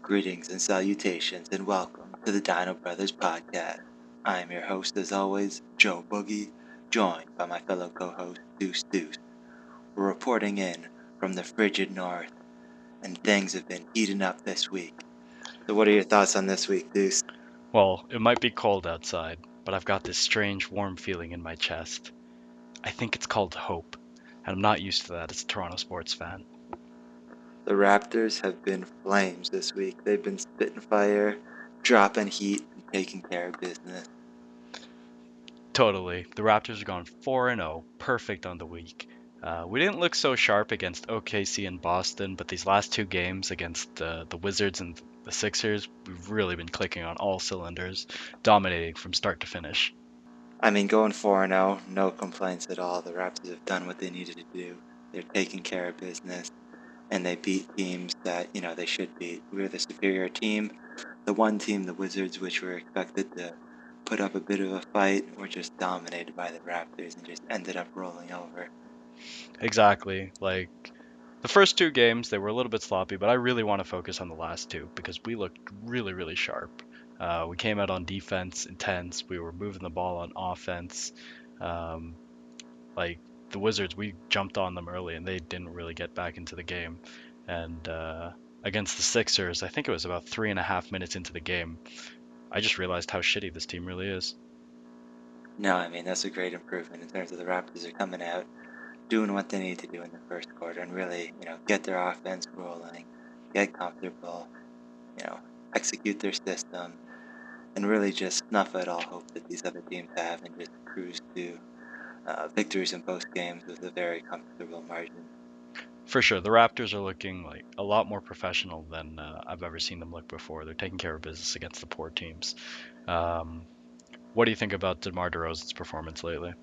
Greetings and salutations, and welcome to the Dino Brothers podcast. I am your host, as always, Joe Boogie, joined by my fellow co-host, Deuce Deuce. We're reporting in from the frigid north, and things have been heating up this week. So what are your thoughts on this week, Deuce? Well, it might be cold outside, but I've got this strange warm feeling in my chest. I think it's called hope, and I'm not used to that as a Toronto sports fan. The Raptors have been flames this week. They've been spitting fire, dropping heat, and taking care of business. Totally. The Raptors are gone 4-0, perfect on the week. We didn't look so sharp against OKC and Boston, but these last two games against the Wizards and the Sixers, we've really been clicking on all cylinders, dominating from start to finish. I mean, going 4-0, no complaints at all. The Raptors have done what they needed to do. They're taking care of business, and they beat teams that, they should beat. We're the superior team. The one team, the Wizards, which were expected to put up a bit of a fight, were just dominated by the Raptors and just ended up rolling over. Exactly. Like, the first two games, they were a little bit sloppy, but I really want to focus on the last two because we looked really, really sharp. We came out on defense intense. We were moving the ball on offense. Um, like the Wizards, we jumped on them early and they didn't really get back into the game. And against the Sixers, I think it was about 3.5 minutes into the game, I just realized how shitty this team really is. No, I mean, that's a great improvement in terms of the Raptors are coming out, doing what they need to do in the first quarter and really, get their offense rolling, get comfortable, you know, execute their system, and really just snuff out all hope that these other teams have and just cruise to victories in both games with a very comfortable margin. For sure, the Raptors are looking like a lot more professional than I've ever seen them look before. They're taking care of business against the poor teams. Um, what do you think about DeMar DeRozan's performance lately?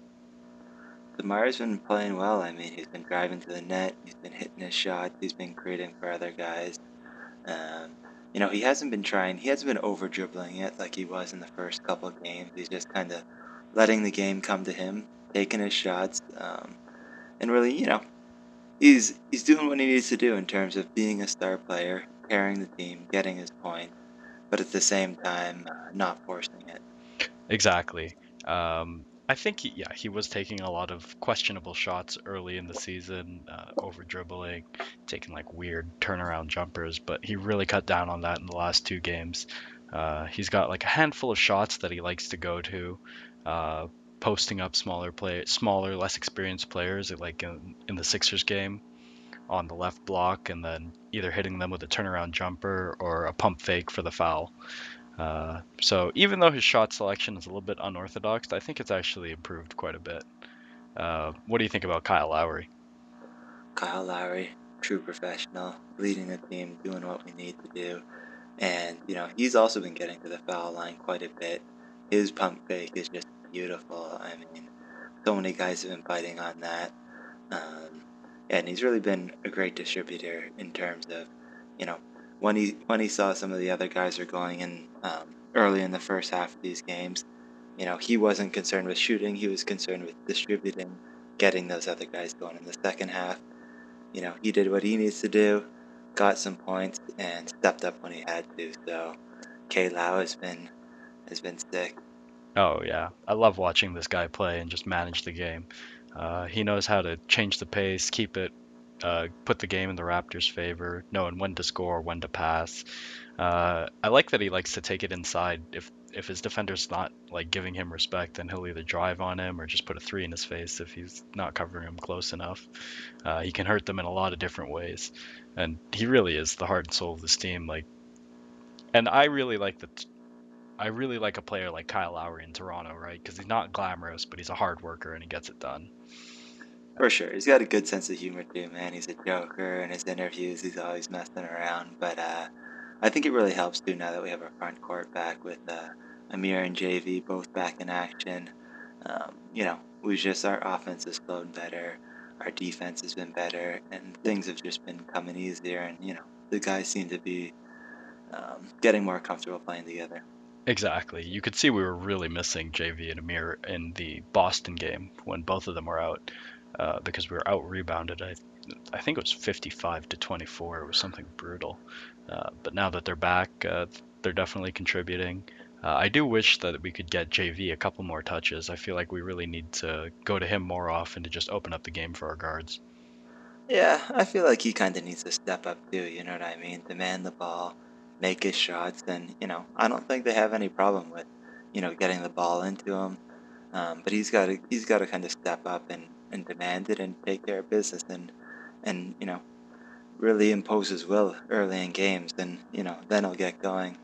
DeMar's been playing well. I mean, he's been driving to the net, he's been hitting his shots, he's been creating for other guys. Um, he hasn't been over dribbling it like he was in the first couple of games. He's just kind of letting the game come to him, taking his shots, and really, he's doing what he needs to do in terms of being a star player, carrying the team, getting his points, but at the same time, not forcing it. Exactly. I think he was taking a lot of questionable shots early in the season, over dribbling, taking like weird turnaround jumpers, but he really cut down on that in the last two games. He's got like a handful of shots that he likes to go to, uh, posting up smaller, less experienced players, like in the Sixers game on the left block, and then either hitting them with a turnaround jumper or a pump fake for the foul. So even though his shot selection is a little bit unorthodox, I think it's actually improved quite a bit. What do you think about Kyle Lowry? Kyle Lowry, true professional, leading the team, doing what we need to do. And, he's also been getting to the foul line quite a bit. His pump fake is just beautiful. I mean, so many guys have been biting on that. Um, and he's really been a great distributor in terms of, you know, when he saw some of the other guys are going in early in the first half of these games, he wasn't concerned with shooting. He was concerned with distributing, getting those other guys going in the second half. He did what he needs to do, got some points, and stepped up when he had to. So K Lau has been sick. Oh yeah, I love watching this guy play and just manage the game. He knows how to change the pace, keep it, put the game in the Raptors' favor, knowing when to score, when to pass. I like that he likes to take it inside. If his defender's not like giving him respect, then he'll either drive on him or just put a three in his face if he's not covering him close enough. He can hurt them in a lot of different ways, and he really is the heart and soul of this team. Like, and I really like a player like Kyle Lowry in Toronto, right? Because he's not glamorous, but he's a hard worker and he gets it done. For sure. He's got a good sense of humor too, man. He's a joker. In his interviews, he's always messing around. But I think it really helps too now that we have our front court back with Amir and JV both back in action. Our offense has flowed better. Our defense has been better, and things have just been coming easier. And the guys seem to be getting more comfortable playing together. Exactly. You could see we were really missing JV and Amir in the Boston game when both of them were out, because we were out rebounded. I think it was 55-24. It was something brutal. But now that they're back, they're definitely contributing. I do wish that we could get JV a couple more touches. I feel like we really need to go to him more often to just open up the game for our guards. Yeah, I feel like he kind of needs to step up too, you know what I mean? Demand the ball, make his shots, and, I don't think they have any problem with, getting the ball into him. But he's got to kind of step up and demand it and take care of business and really impose his will early in games, and then he'll get going.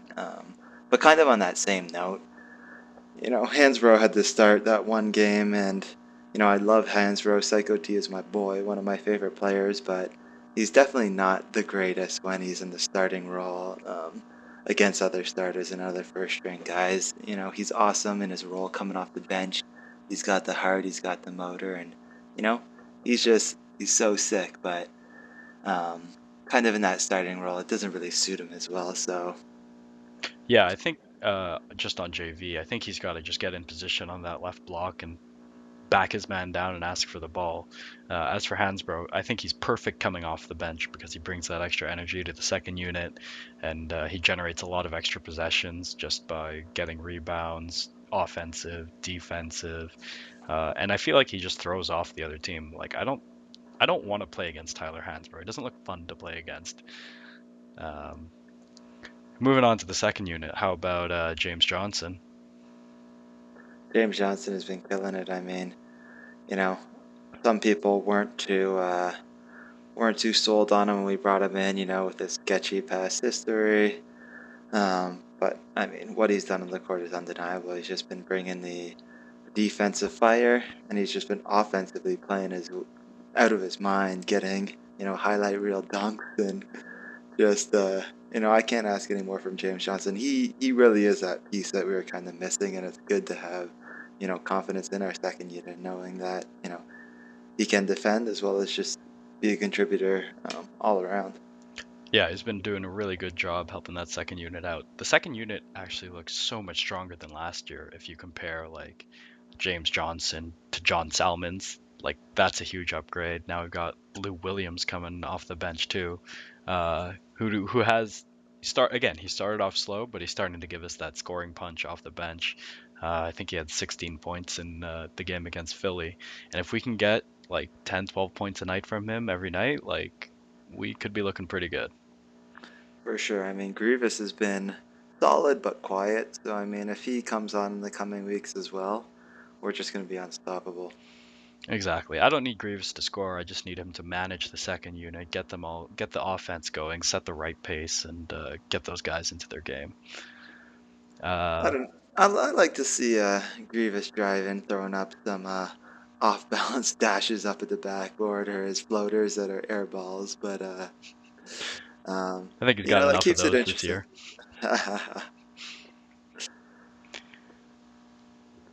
But kind of on that same note, Hansbrough had to start that one game, and I love Hansbrough. Psycho T is my boy, one of my favorite players, but he's definitely not the greatest when he's in the starting role against other starters and other first string guys. He's awesome in his role coming off the bench. He's got the heart, he's got the motor, and you know, he's so sick, but um, kind of in that starting role, it doesn't really suit him as well. So Yeah, I think just on JV, I think he's got to just get in position on that left block and back his man down and ask for the ball. As for Hansbrough, I think he's perfect coming off the bench because he brings that extra energy to the second unit, and he generates a lot of extra possessions just by getting rebounds, offensive, defensive, and I feel like he just throws off the other team. Like I don't want to play against Tyler Hansbrough. It doesn't look fun to play against. Um, Moving on to the second unit, how about James Johnson? James Johnson has been killing it. I mean, you know, some people weren't too sold on him when we brought him in, with his sketchy past history. But I mean, what he's done on the court is undeniable. He's just been bringing the defensive fire, and he's just been offensively playing his out of his mind, getting highlight reel dunks, and just I can't ask any more from James Johnson. He really is that piece that we were kind of missing, and it's good to have confidence in our second unit, knowing that he can defend as well as just be a contributor all around. Yeah, he's been doing a really good job helping that second unit out. The second unit actually looks so much stronger than last year if you compare like James Johnson to John Salmons. Like that's a huge upgrade. Now we've got Lou Williams coming off the bench too, who has start again. He started off slow, but he's starting to give us that scoring punch off the bench. I think he had 16 points in the game against Philly, and if we can get like 10, 12 points a night from him every night, like we could be looking pretty good. For sure. I mean, Grievous has been solid but quiet. So, I mean, if he comes on in the coming weeks as well, we're just going to be unstoppable. Exactly. I don't need Grievous to score. I just need him to manage the second unit, get the offense going, set the right pace, and get those guys into their game. I Uh, don't. I like to see Grievous driving, throwing up some off-balance dashes up at the backboard or his floaters that are air balls, but I think he's got that enough of keeps it those this interesting. year.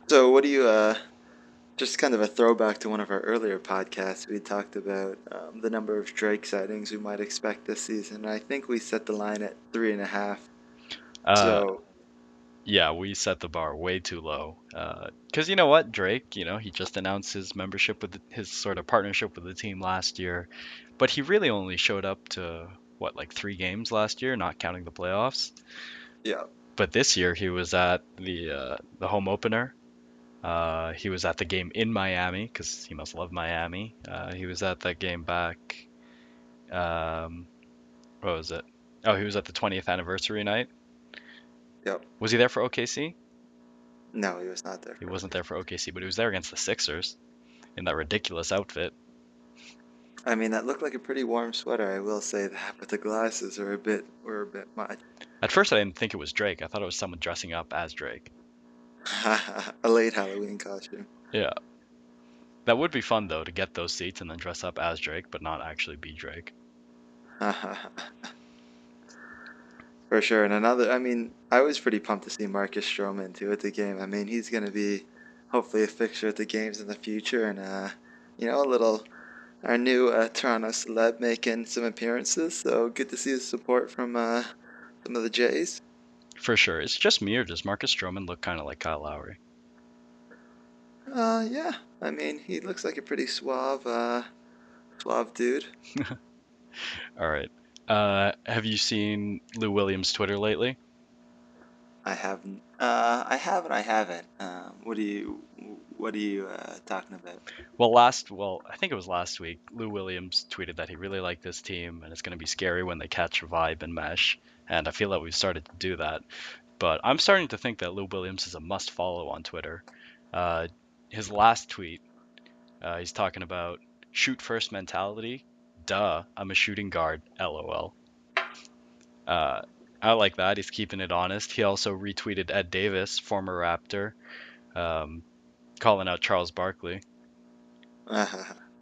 So, what do you just kind of a throwback to one of our earlier podcasts? We talked about the number of Drake sightings we might expect this season. I think we set the line at 3.5. Uh, So, yeah, we set the bar way too low. Because you know what, Drake, he just announced his membership with his sort of partnership with the team last year, but he really only showed up to what, like 3 games last year, not counting the playoffs. yeah, But this year he was at the home opener. He was at the game in Miami because he must love Miami. He was at that game back. Um, what was it? Oh, he was at the 20th anniversary night. yep. Was he there for OKC? No, he was not there He for wasn't there for OKC. OKC, but he was there against the Sixers in that ridiculous outfit. I mean, that looked like a pretty warm sweater, I will say that, but the glasses were a bit much. At first, I didn't think it was Drake. I thought it was someone dressing up as Drake. A late Halloween costume. Yeah, that would be fun though to get those seats and then dress up as Drake, but not actually be Drake. For sure. And I mean, I was pretty pumped to see Marcus Stroman too at the game. I mean, he's going to be hopefully a fixture at the games in the future, and our new Toronto celeb making some appearances. So good to see the support from some of the Jays. For sure. It's just me, or does Marcus Stroman look kind of like Kyle Lowry? Yeah. I mean, he looks like a pretty suave Suave dude. All right. Have you seen Lou Williams' Twitter lately? I haven't. I have and I haven't. What are you talking about? Well, I think it was last week. Lou Williams tweeted that he really liked this team, and it's going to be scary when they catch a vibe and mesh. And I feel that we've started to do that. But I'm starting to think that Lou Williams is a must follow on Twitter. Uh, his last tweet, he's talking about shoot first mentality. Duh, I'm a shooting guard. LOL. Uh, I like that. He's keeping it honest. He also retweeted Ed Davis, former Raptor, um, calling out Charles Barkley.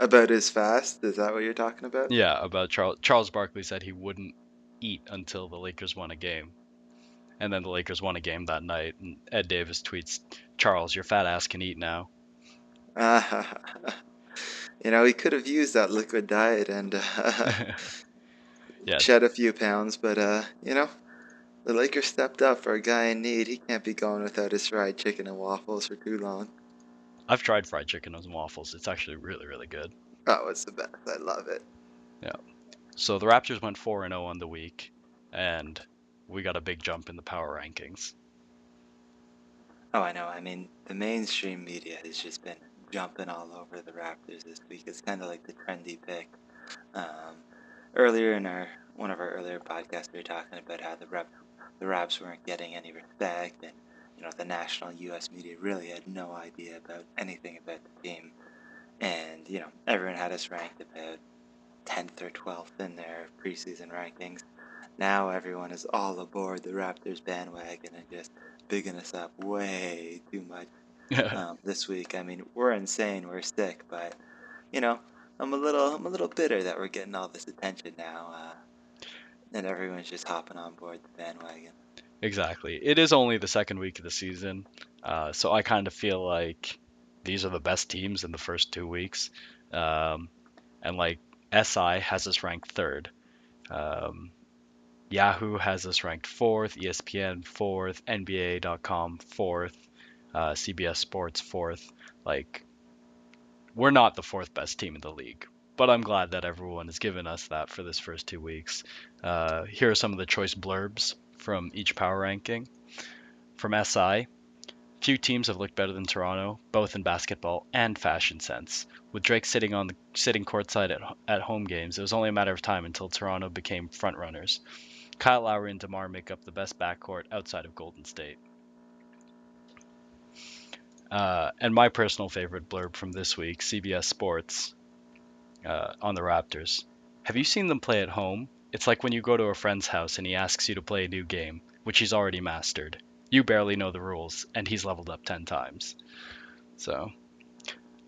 About his fast? Is that what you're talking about? Yeah, about Charles Barkley said he wouldn't eat until the Lakers won a game. And then the Lakers won a game that night. And Ed Davis tweets, Charles, your fat ass can eat now. He could have used that liquid diet and Yeah, shed a few pounds, but the Lakers stepped up for a guy in need. He can't be going without his fried chicken and waffles for too long. I've tried fried chicken and waffles. It's actually really, really good. Oh, it's the best. I love it. Yeah. So the Raptors went 4-0 on the week, and we got a big jump in the power rankings. Oh, I know. I mean, the mainstream media has just been jumping all over the Raptors this week. It's kind of like the trendy pick. Um, Earlier in one of our earlier podcasts, we were talking about how the Raps weren't getting any respect, and the national U.S. media really had no idea about anything about the team, and everyone had us ranked about 10th or 12th in their preseason rankings. Now everyone is all aboard the Raptors bandwagon and just bigging us up way too much this week. I mean, we're insane, we're sick, but you know, I'm a little bitter that we're getting all this attention now, and everyone's just hopping on board the bandwagon. Exactly. It is only the second week of the season, so I kind of feel like these are the best teams in the first 2 weeks. And like SI has us ranked third. Um, Yahoo has us ranked fourth, ESPN fourth, NBA.com fourth, CBS Sports fourth. Like, we're not the fourth best team in the league, but I'm glad that everyone has given us that for this first 2 weeks. Here are some of the choice blurbs from each power ranking. From SI, few teams have looked better than Toronto, both in basketball and fashion sense. With Drake sitting courtside at home games, it was only a matter of time until Toronto became frontrunners. Kyle Lowry and DeMar make up the best backcourt outside of Golden State. And my personal favorite blurb from this week, CBS Sports, on the Raptors. Have you seen them play at home? It's like when you go to a friend's house and he asks you to play a new game, which he's already mastered. You barely know the rules, and he's leveled up 10 times. So,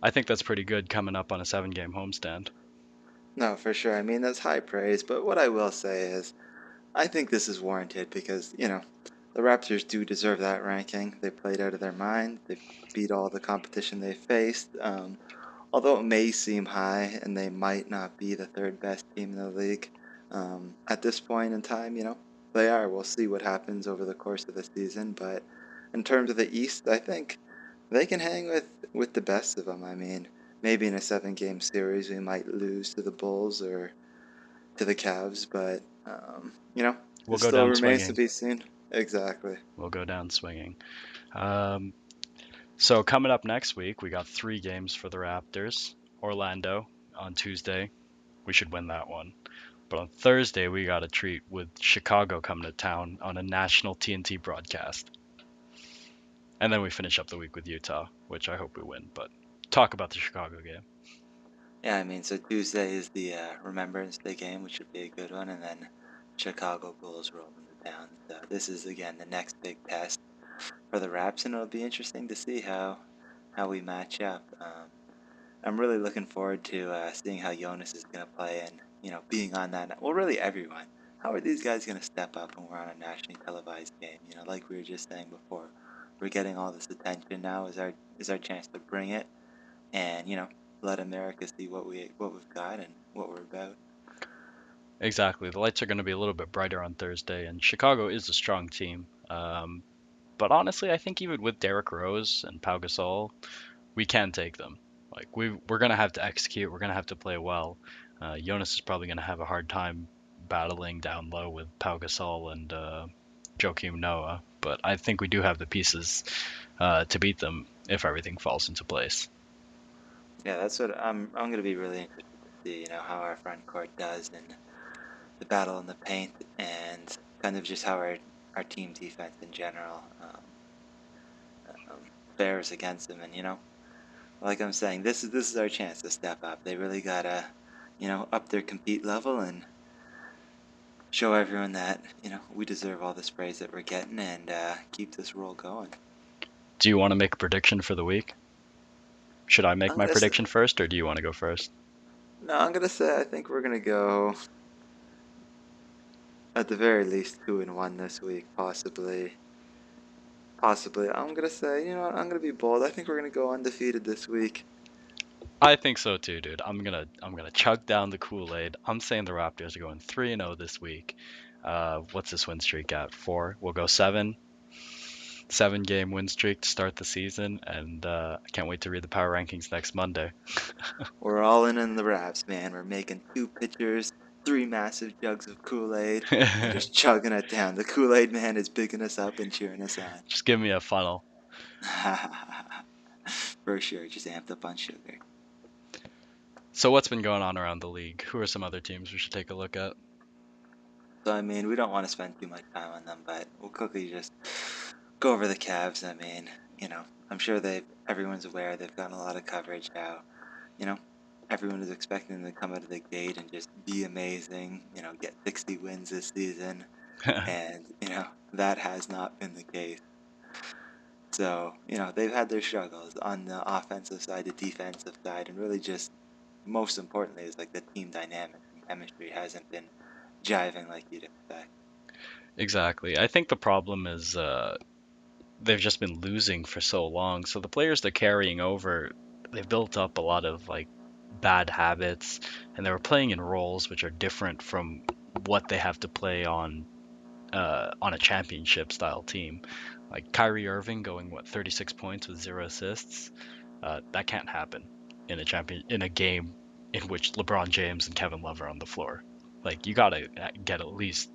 I think that's pretty good coming up on a 7 game homestand. No, for sure. I mean, that's high praise, but what I will say is, I think this is warranted because, the Raptors do deserve that ranking. They played out of their mind. They beat all the competition they faced. Although it may seem high and they might not be the third best team in the league, at this point in time, they are. We'll see what happens over the course of the season. But in terms of the East, I think they can hang with the best of them. I mean, maybe in a 7 game series we might lose to the Bulls or to the Cavs, but We'll it go still down remains to swinging. be seen. Exactly. We'll go down swinging. Um, so, coming up next week, we got 3 games for the Raptors. Orlando on Tuesday. We should win that one. But on Thursday, we got a treat with Chicago coming to town on a national TNT broadcast. And then we finish up the week with Utah, which I hope we win. But talk about the Chicago game. Yeah, I mean, so Tuesday is the Remembrance Day game, which should be a good one, and then Chicago Bulls roll into town. So this is again the next big test for the Raps, and it'll be interesting to see how we match up. I'm really looking forward to seeing how Jonas is going to play, and being on that. Well, really everyone. How are these guys going to step up when we're on a nationally televised game? Like we were just saying before, we're getting all this attention now. Is our chance to bring it, and let America see what we've got and what we're about. Exactly. The lights are going to be a little bit brighter on Thursday, and Chicago is a strong team. But honestly, I think even with Derrick Rose and Pau Gasol, we can take them. Like we're gonna have to execute. We're gonna have to play well. Jonas is probably gonna have a hard time battling down low with Pau Gasol and Joakim Noah, but I think we do have the pieces to beat them if everything falls into place. Yeah, that's what I'm gonna be really interested to see, how our front court does in the battle in the paint and kind of just how our team defense in general fares against them. And like I'm saying, this is our chance to step up. They really gotta, up their compete level and show everyone that we deserve all this praise that we're getting and keep this roll going. Do you want to make a prediction for the week? Should I make I'm my gonna say, prediction first, or do you want to go first? no, I'm gonna say I think we're gonna go at the very least 2-1 this week, possibly. Possibly. I'm gonna say, what, I'm gonna be bold. I think we're gonna go undefeated this week. I think so too, dude. I'm gonna chug down the Kool-Aid. I'm saying the Raptors are going 3-0 this week. What's this win streak at? 4. We'll go 7 game win streak to start the season, and I can't wait to read the power rankings next Monday. We're all in the Raps, man. We're making 2 pitchers, 3 massive jugs of Kool-Aid, and just chugging it down. The Kool-Aid man is bigging us up and cheering us on. Just give me a funnel. For sure, just amped up on sugar. So what's been going on around the league? Who are some other teams we should take a look at? So, I mean, we don't want to spend too much time on them, but we'll quickly just go over the Cavs. I mean, I'm sure everyone's aware they've gotten a lot of coverage now. You know, everyone is expecting them to come out of the gate and just be amazing, get 60 wins this season. And, that has not been the case. So, they've had their struggles on the offensive side, the defensive side, and really just most importantly is like the team dynamics and chemistry hasn't been jiving like you'd expect. Exactly. I think the problem is they've just been losing for so long. So the players they're carrying over, they've built up a lot of like bad habits, and they were playing in roles which are different from what they have to play on a championship style team. Like Kyrie Irving going 36 points with 0 assists. That can't happen in a game in which LeBron James and Kevin Love are on the floor. Like you gotta get at least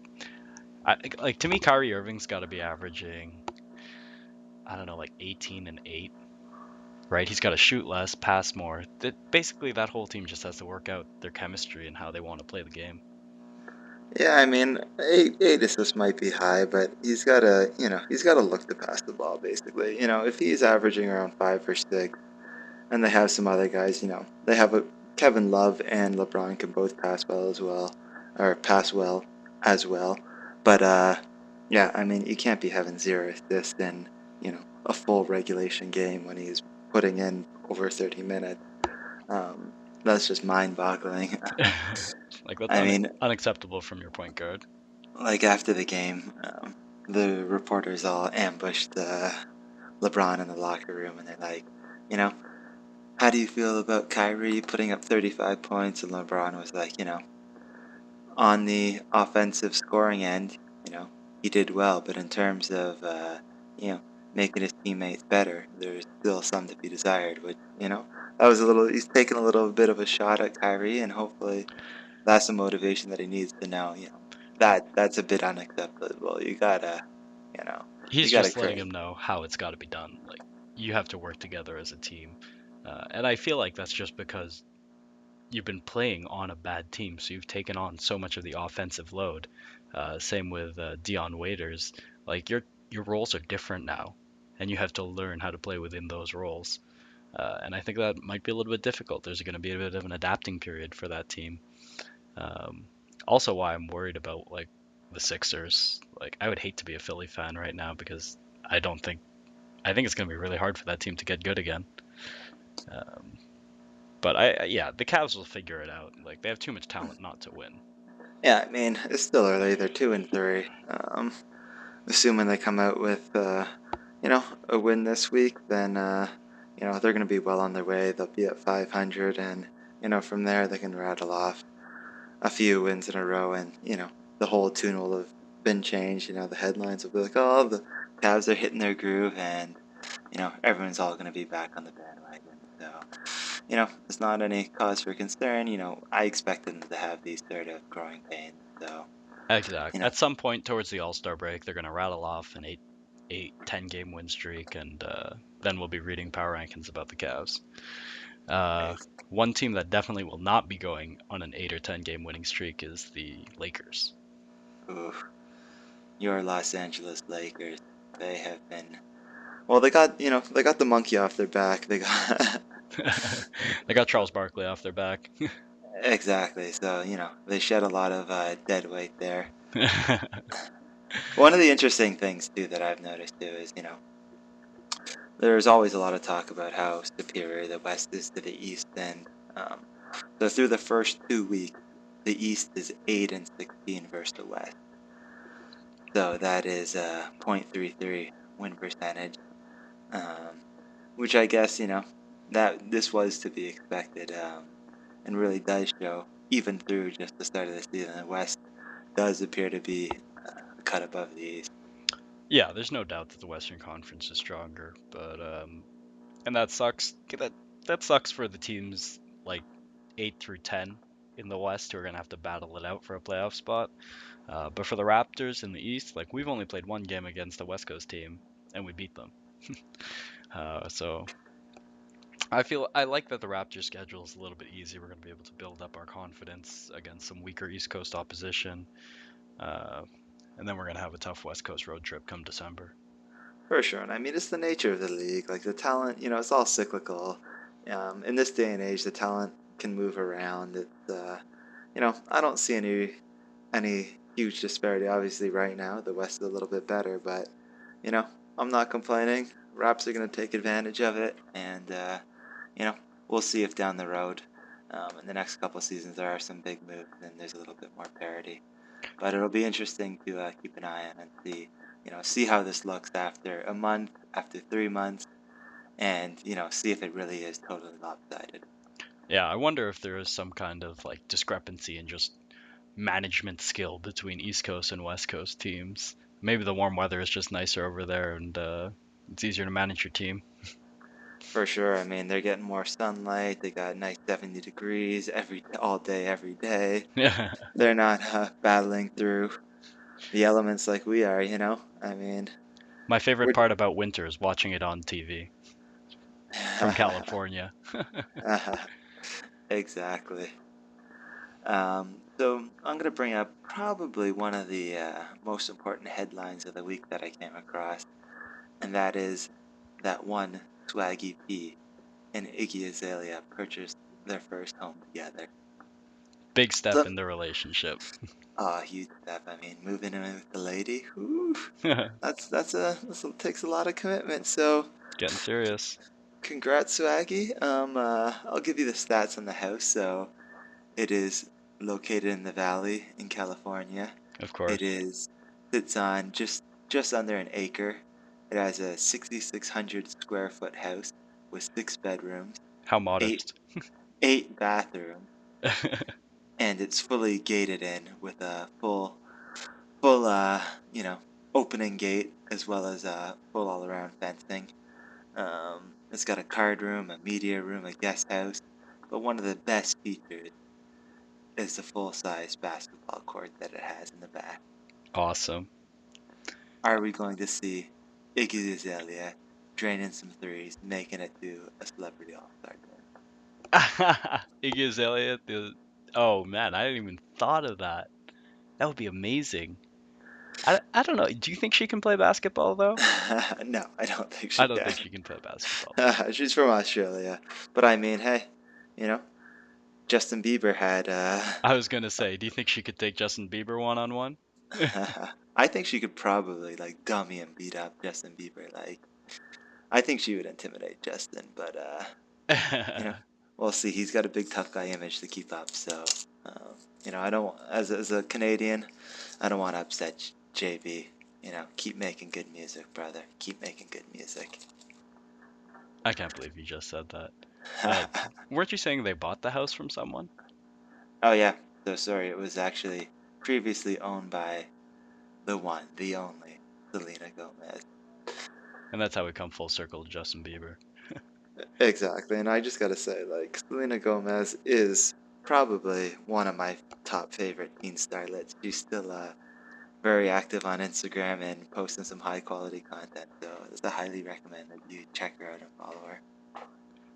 like to me, Kyrie Irving's got to be averaging, I don't know, like 18 and 8, right? He's got to shoot less, pass more. Basically, that whole team just has to work out their chemistry and how they want to play the game. Yeah, I mean, eight assists might be high, but he's gotta look to pass the ball basically. If he's averaging around 5 or 6, and they have some other guys, they have Kevin Love and LeBron can both pass well as well, or pass well as well. But yeah, I mean, you can't be having 0 assists in a full regulation game when he's putting in over 30 minutes. That's just mind-boggling. Like that's I mean, unacceptable from your point guard. like after the game, the reporters all ambushed LeBron in the locker room, and they're like, you know, how do you feel about Kyrie putting up 35 points? And LeBron was like, on the offensive scoring end, he did well, but in terms of, you know, making his teammates better, there's still some to be desired, which, that was he's taking a little bit of a shot at Kyrie, and hopefully that's the motivation that he needs to know, that's a bit unacceptable. You know, you He's gotta just letting correct. him know how it's got to be done. Like you have to work together as a team, and I feel like that's just because you've been playing on a bad team, so you've taken on so much of the offensive load. Same with Dion Waiters. Like your roles are different now, and you have to learn how to play within those roles. And I think that might be a little bit difficult. There's going to be a bit of an adapting period for that team. Um, Also, why I'm worried about like the Sixers. Like I would hate to be a Philly fan right now because I don't think I think it's going to be really hard for that team to get good again. Um, but yeah, the Cavs will figure it out. Like they have too much talent not to win. Yeah, I mean, it's still early. They're 2-3. Assuming they come out with, a win this week, then, they're going to be well on their way. They'll be at 500, and, from there they can rattle off a few wins in a row, and, the whole tune will have been changed. The headlines will be like, oh, the Cavs are hitting their groove, and, everyone's all going to be back on the bandwagon. So, it's not any cause for concern. I expect them to have these sort of growing pains. So, Exactly. At some point towards the All-Star break, they're going to rattle off an 10 game win streak, and then we'll be reading power rankings about the Cavs. ex- One team that definitely will not be going on an 8 or 10 game winning streak is the Lakers. oof, your Los Angeles Lakers, they have been. Well, they got the monkey off their back. They got They got Charles Barkley off their back. exactly. So, they shed a lot of dead weight there. One of the interesting things too that I've noticed too is, there's always a lot of talk about how superior the West is to the East, and um, so through the first 2 weeks, the East is 8-16 versus the West. So that is a .33 win percentage, um, which I guess that this was to be expected, and really does show even through just the start of the season, the West does appear to be a cut above the East. Yeah, there's no doubt that the Western Conference is stronger, but and that sucks. That sucks for the teams like 8 through 10 in the West who are gonna have to battle it out for a playoff spot. But for the Raptors in the East, like we've only played one game against a West Coast team and we beat them. So I like that the Raptors schedule is a little bit easy. We're gonna be able to build up our confidence against some weaker East Coast opposition, uh, and then we're gonna have a tough West Coast road trip come December. For sure, and I mean it's the nature of the league. Like the talent, it's all cyclical. In this day and age, the talent can move around. I don't see any huge disparity. Obviously, right now the West is a little bit better, but you know, I'm not complaining. Raps are going to take advantage of it, and you know, we'll see if down the road, in the next couple of seasons, there are some big moves and there's a little bit more parity. But it'll be interesting to keep an eye on and see how this looks after a month, after 3 months, and see if it really is totally lopsided. Yeah, I wonder if there is some kind of like discrepancy in just management skill between East Coast and West Coast teams. Maybe the warm weather is just nicer over there and it's easier to manage your team. For sure. I mean, they're getting more sunlight. They got nice 70 degrees all day, every day. Yeah. They're not battling through the elements like we are. I mean, My favorite we're part about winter is watching it on TV from California. exactly. So I'm going to bring up probably one of the most important headlines of the week that I came across, and that is that one Swaggy P and Iggy Azalea purchased their first home together. Big step So, in the relationship. huge step. I mean, moving in with the lady, whew, Getting takes a lot of commitment. So, serious, congrats, Swaggy. I'll give you the stats on the house. So, it is located in the valley in California. of It course. is sits on just under an acre. It has a 6,600 square foot house with 6 bedrooms, How eight modest. eight bathrooms, and it's fully gated in with a full opening gate as well as full all around fencing. It's got a card room, a media room, a guest house, but one of the best features is the full size basketball court that it has in the back. Awesome. Are we going to see Iggy Azalea draining some threes, making it to a celebrity all-star game? Iggy Azalea. Oh man, I didn't even thought of that. That would be amazing. I don't know. Do you think she can play basketball though? No, I don't think I she don't can. think she can play basketball. She's from Australia, but I mean, hey, you know, Justin Bieber had. I was gonna say, do you think she could take Justin Bieber one on one? I think she could probably like dummy and beat up Justin Bieber. Like, I think she would intimidate Justin, but you know, we'll see. He's got a big tough guy image to keep up, so I don't. As a Canadian, I don't want to upset JB. Keep making good music, brother. Keep making good music. I can't believe you just said that. Weren't you saying they bought the house from someone? Oh yeah. So sorry. It was actually previously owned by the one, the only Selena Gomez. And that's how we come full circle to Justin Bieber. Exactly, and I just gotta say, like, Selena Gomez is probably one of my top favorite teen starlets. She's still very active on Instagram and posting some high quality content, so I highly recommend that you check her out and follow her.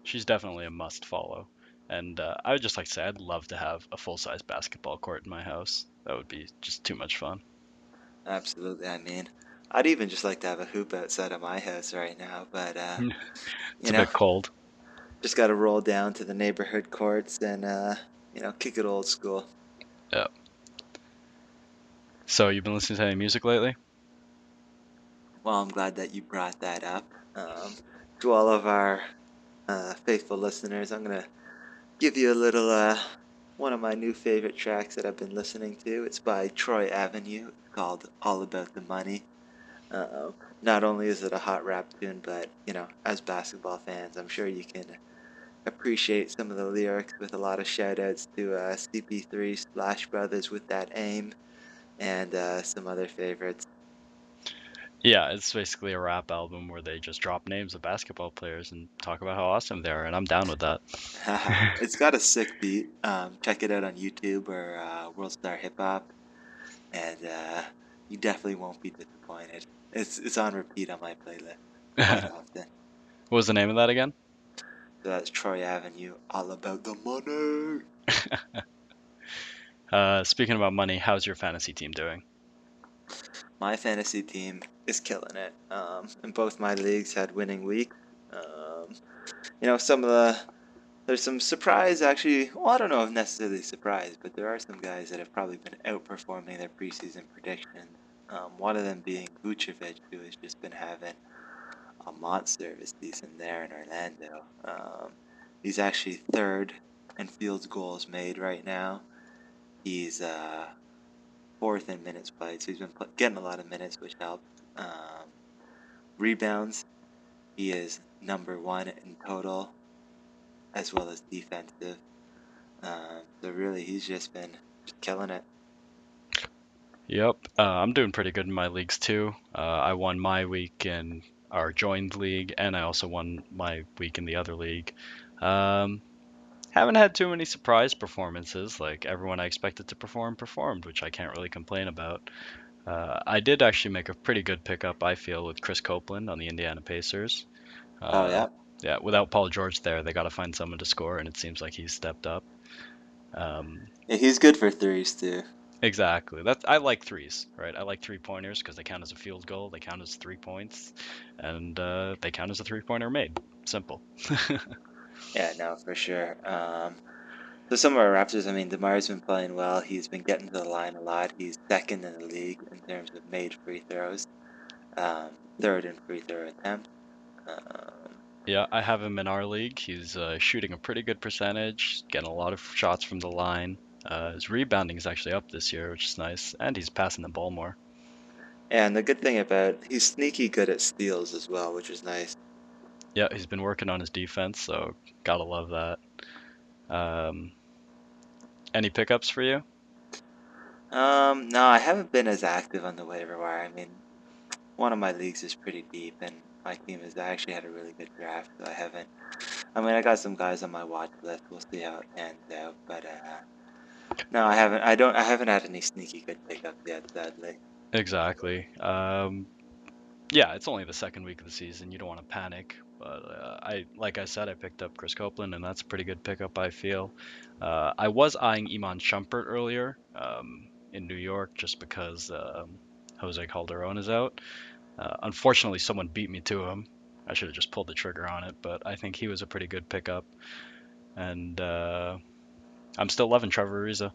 She's definitely a must follow. And I would just like to say, I'd love to have a full size basketball court in my house. That would be just too much fun. Absolutely, I mean, I'd even just like to have a hoop outside of my house right now, but It's you a know, bit cold. just gotta roll down to the neighborhood courts and kick it old school. Yeah. So you've been listening to any music lately? Well, I'm glad that you brought that up. Um, to all of our faithful listeners, I'm gonna give you a little one of my new favorite tracks that I've been listening to. It's by Troy Avenue. It's called "All About the Money." Uh, Not only is it a hot rap tune, but as basketball fans, I'm sure you can appreciate some of the lyrics with a lot of shout outs to CP3, Splash Brothers with that aim, and some other favorites. Yeah, it's basically a rap album where they just drop names of basketball players and talk about how awesome they are, and I'm down with that. It's got a sick beat. Check it out on YouTube or World Star Hip Hop, and you definitely won't be disappointed. It's on repeat on my playlist quite What often. was the name of that again? So that's Troy Avenue, all about the money. Speaking about money, how's your fantasy team doing? My fantasy team is killing it. And both my leagues had winning weeks. Um, some of there's some surprise actually. Well, I don't know if necessarily surprise, but there are some guys that have probably been outperforming their preseason predictions. One of them being Vucevic, who has just been having a monster of a season there in Orlando. He's actually third in field goals made right now. He's fourth in minutes played, so he's been getting a lot of minutes, which helps. Um, Rebounds, he is number one in total as well as defensive. So really, he's just been killing it. Yep, I'm doing pretty good in my leagues too. I won my week in our joined league, and I also won my week in the other league. Um, haven't had too many surprise performances. Like everyone I expected to perform performed, which I can't really complain about. I did actually make a pretty good pickup, I feel, with Chris Copeland on the Indiana Pacers. Oh Uh, yeah, yeah, without Paul George there, they got to find someone to score, and it seems like he's stepped up. Um, yeah, he's good for threes too. exactly. That's I like threes, right? I like 3 pointers because they count as a field goal, they count as 3 points, and they count as a 3 pointer made. Simple. Yeah, no, for sure. So some of our Raptors, I mean, DeMar's been playing well. He's been getting to the line a lot. He's second in the league in terms of made free throws. Third in free throw attempts. Um, Yeah, I have him in our league. He's shooting a pretty good percentage, getting a lot of shots from the line. His rebounding is actually up this year, which is nice, and he's passing the ball more. and the good thing about he's sneaky good at steals as well, which is nice. Yeah, he's been working on his defense, so gotta love that. Um, any pickups for you? No, I haven't been as active on the waiver wire. I mean, one of my leagues is pretty deep, and my team has actually had a really good draft, so I haven't. I mean, I got some guys on my watch list. We'll see how it pans out, but no, I haven't. I don't. I haven't had any sneaky good pickups yet, sadly. Exactly. Yeah, it's only the second week of the season. You don't want to panic. But like I said, I picked up Chris Copeland, and that's a pretty good pickup, I feel. I was eyeing Iman Shumpert earlier in New York just because Jose Calderon is out. Unfortunately, someone beat me to him. I should have just pulled the trigger on it, but I think he was a pretty good pickup. And I'm still loving Trevor Ariza.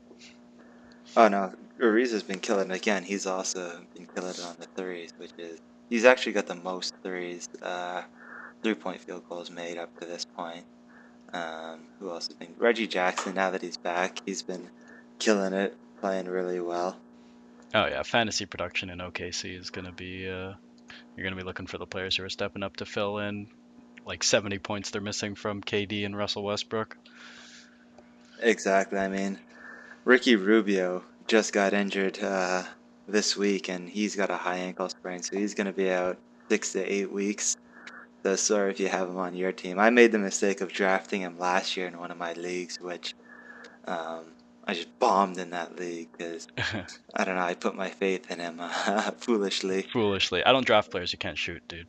Oh no, Ariza's been killing it again. He's also been killing it on the threes, which is he's actually got the most threes, 3-point field goals made up to this point. Who else has been? Reggie Jackson. Now that he's back, he's been killing it, playing really well. Oh yeah, fantasy production in OKC is gonna be you're gonna be looking for the players who are stepping up to fill in like 70 points they're missing from KD and Russell Westbrook. Exactly. I mean, Ricky Rubio just got injured this week, and he's got a high ankle sprain, so he's going to be out 6 to 8 weeks. So sorry if you have him on your team. I made the mistake of drafting him last year in one of my leagues, which I just bombed in that league because I don't know. I put my faith in him foolishly. Foolishly. I don't draft players who can't shoot, dude.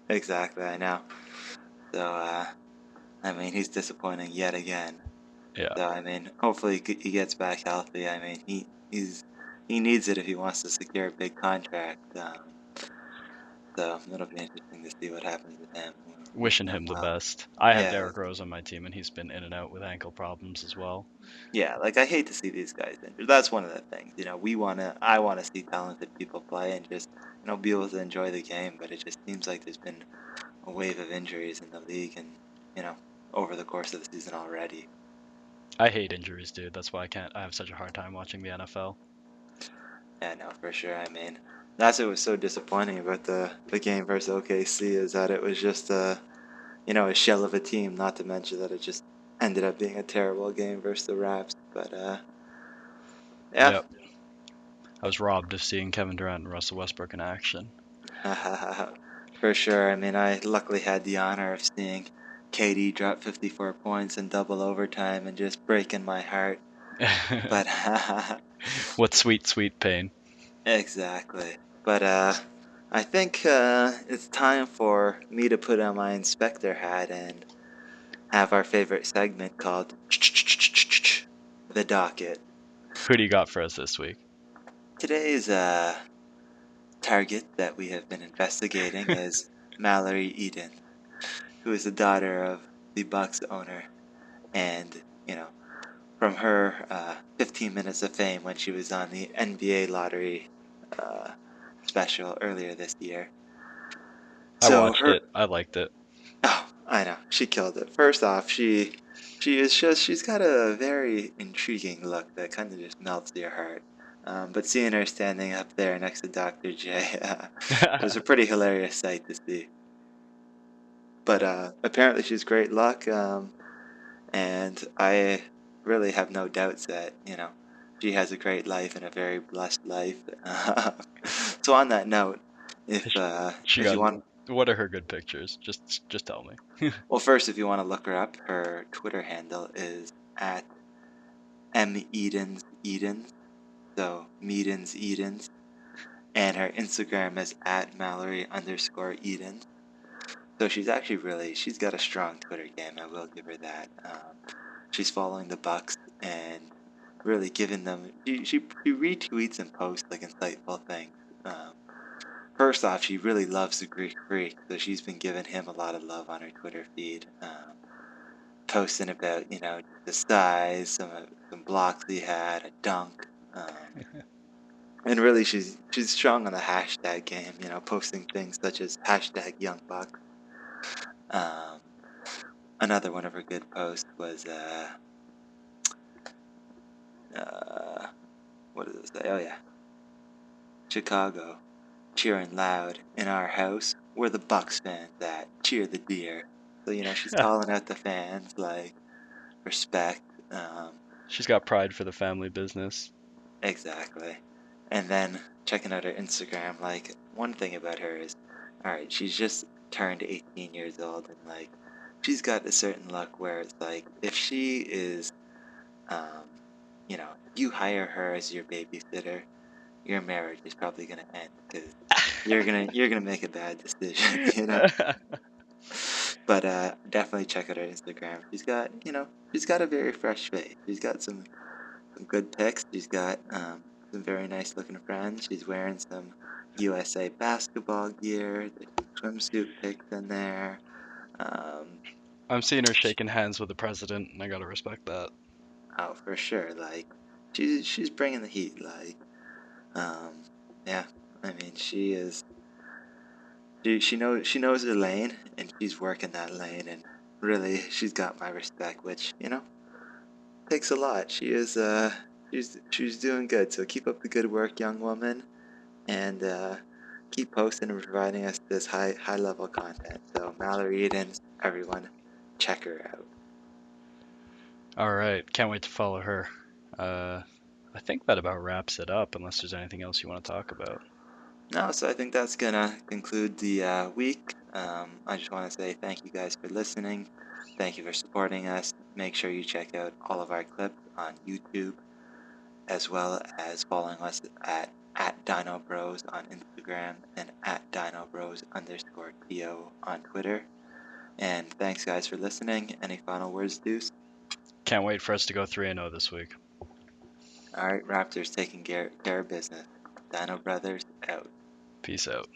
Exactly, I know. So I mean, he's disappointing yet again. Yeah. So I mean, hopefully he gets back healthy. I mean, he needs it if he wants to secure a big contract. So it'll be interesting to see what happens with him. We're Wishing wishing him him the well. best. I have Yeah, Derrick Rose on my team, and he's been in and out with ankle problems as well. yeah. Like I hate to see these guys injured. That's one of the things. I wanna see talented people play and just be able to enjoy the game. But it just seems like there's been a wave of injuries in the league, and you know, over the course of the season already. I hate injuries, dude. That's why I have such a hard time watching the NFL. Yeah, no, for sure. I mean, that's what was so disappointing about the game versus OKC is that it was just a shell of a team. Not to mention that it just ended up being a terrible game versus the Raps. But yeah, Yep. I was robbed of seeing Kevin Durant and Russell Westbrook in action. for sure. I mean, I luckily had the honor of seeing KD drop 54 points in double overtime and just breaking my heart. But What sweet, sweet pain. exactly. But I think it's time for me to put on my inspector hat and have our favorite segment called the docket. Who do you got for us this week? Today's target that we have been investigating is Mallory Eden, who is the daughter of the Bucks owner, and from her 15 minutes of fame when she was on the NBA lottery uh, special earlier this year. I So watched her it. I liked it. Oh, I know. She killed it. First off, she's got a very intriguing look that kind of just melts your heart. But seeing her standing up there next to Dr. J was a pretty hilarious sight to see. But apparently she's great luck, and I really have no doubts that she has a great life and a very blessed life. So on that note, if She if got. you want What are her good pictures? Just tell me. Well, first, if you want to look her up, her Twitter handle is at medens, so Medens Edens, and her Instagram is at Mallory_Edens. So she's got a strong Twitter game. I will give her that. She's following the Bucks and really giving them. She retweets and posts like insightful things. Um, First off, she really loves the Greek Freak, so she's been giving him a lot of love on her Twitter feed. Posting about the size, some blocks he had, a dunk, and really she's strong on the hashtag game. Posting things such as hashtag Young Bucks. Um, Another one of her good posts was what does it say? Oh yeah, Chicago cheering loud in our house. Where the Bucks fans at? Cheer the deer. So she's calling out the fans like respect. She's got pride for the family business. Exactly. And then checking out her Instagram, like one thing about her is, all right, she's just turned 18 years old, and like she's got a certain luck where it's like if she is, um, if you hire her as your babysitter, your marriage is probably gonna end because you're gonna make a bad decision. But definitely check out her Instagram. She's got a very fresh face. She's got some good pics. She's got some very nice looking friends. She's wearing some USA basketball gear. There's some swimsuit pics in there. Um, I'm seeing her shaking hands with the president, and I gotta respect that. oh, for sure. Like she's bringing the heat. Like um, yeah. I mean, she is. She knows her lane, and she's working that lane, and really, she's got my respect, which takes a lot. She's doing good. So keep up the good work, young woman, and keep posting and providing us this high level content. So Mallory Edens, everyone, check her out. All right, can't wait to follow her. I think that about wraps it up, unless there's anything else you want to talk about. No, so I think that's gonna conclude the week. I just want to say thank you guys for listening. Thank you for supporting us. Make sure you check out all of our clips on YouTube, as well as following us at Dinobros on Instagram and at Dinobros_TO on Twitter. And thanks guys for listening. Any final words, Deuce? Can't wait for us to go 3-0 this week. All right, Raptors taking care of business. Dino Brothers out. Peace out.